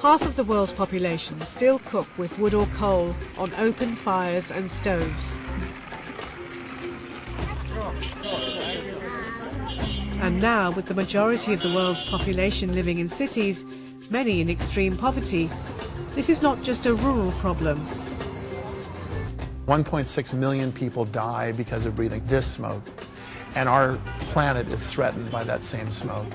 Half of the world's population still cook with wood or coal on open fires and stoves. And now, with the majority of the world's population living in cities, many in extreme poverty, this is not just a rural problem. 1.6 million people die because of breathing this smoke, and our planet is threatened by that same smoke.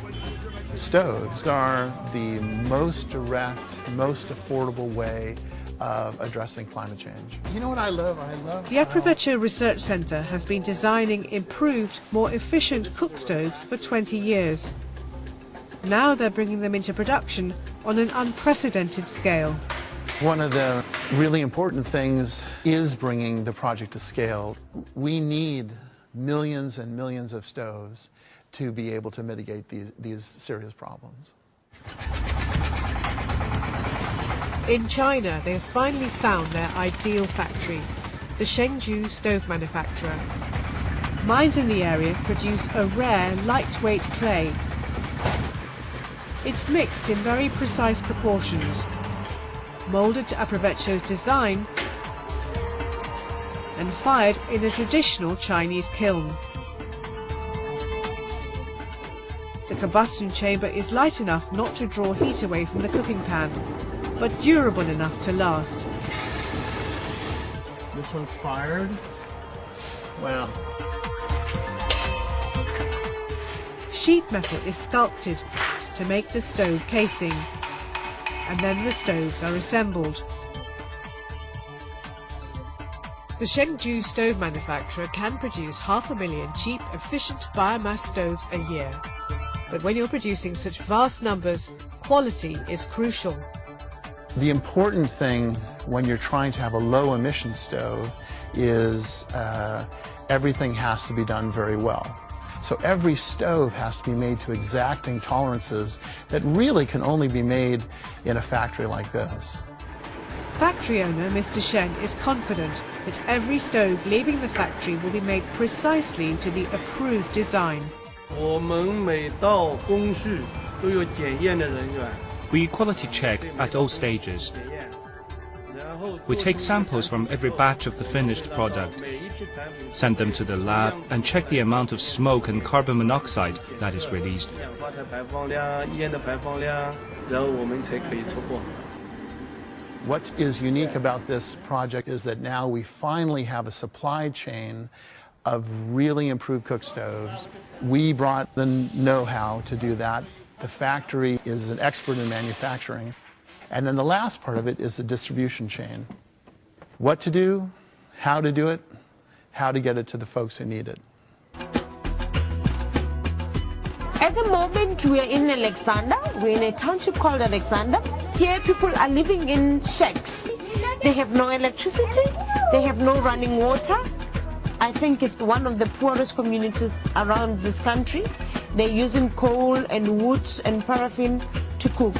Stoves are the most direct, most affordable way of addressing climate change. You know what I love? The Aprovecho Research Centre has been designing improved, more efficient cook stoves for 20 years. Now they're bringing them into production on an unprecedented scale. One of the really important things is bringing the project to scale. We need millions and millions of stoves to be able to mitigate these serious problems. In China, they have finally found their ideal factory, the Shengzhou stove manufacturer. Mines in the area produce a rare, lightweight clay. It's mixed in very precise proportions, moulded to Aprovecho's design and fired in a traditional Chinese kiln. The combustion chamber is light enough not to draw heat away from the cooking pan, but durable enough to last. This one's fired. Wow. Sheet metal is sculpted to make the stove casing, and then the stoves are assembled. The Shengzhou stove manufacturer can produce 500,000 cheap, efficient biomass stoves a year. But when you're producing such vast numbers, quality is crucial. The important thing when you're trying to have a low emission stove is everything has to be done very well. So every stove has to be made to exacting tolerances that really can only be made in a factory like this. Factory owner Mr. Shen is confident that every stove leaving the factory will be made precisely to the approved design. We quality check at all stages. We take samples from every batch of the finished product, send them to the lab and check the amount of smoke and carbon monoxide that is released. What is unique about this project is that now we finally have a supply chain of really improved cook stoves. We brought the know-how to do that. The factory is an expert in manufacturing. And then the last part of it is the distribution chain. What to do, how to do it, how to get it to the folks who need it. At the moment, we are in Alexander. We're in a township called Alexander. Here, people are living in shacks. They have no electricity. They have no running water. I think it's one of the poorest communities around this country. They're using coal and wood and paraffin to cook.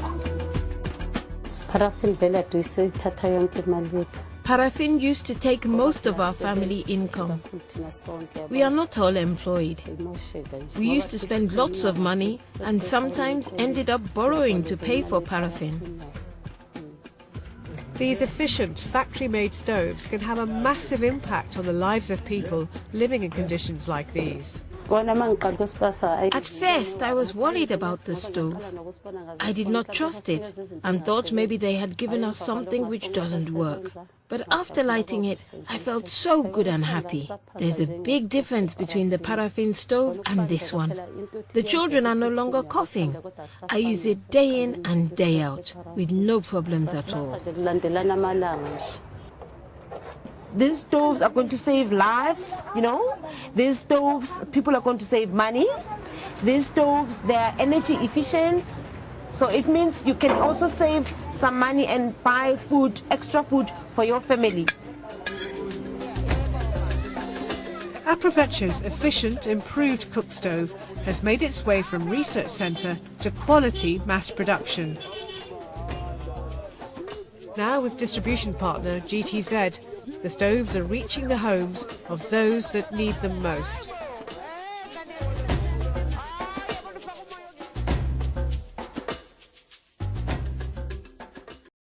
Paraffin used to take most of our family income. We are not all employed. We used to spend lots of money and sometimes ended up borrowing to pay for paraffin. These efficient factory-made stoves can have a massive impact on the lives of people living in conditions like these. At first, I was worried about the stove. I did not trust it and thought maybe they had given us something which doesn't work. But after lighting it, I felt so good and happy. There's a big difference between the paraffin stove and this one. The children are no longer coughing. I use it day in and day out with no problems at all. These stoves are going to save lives, you know. These stoves, people are going to save money. These stoves, they are energy efficient. So it means you can also save some money and buy food, extra food for your family. Aprovecho's efficient, improved cook stove has made its way from research centre to quality mass production. Now with distribution partner GTZ, the stoves are reaching the homes of those that need them most.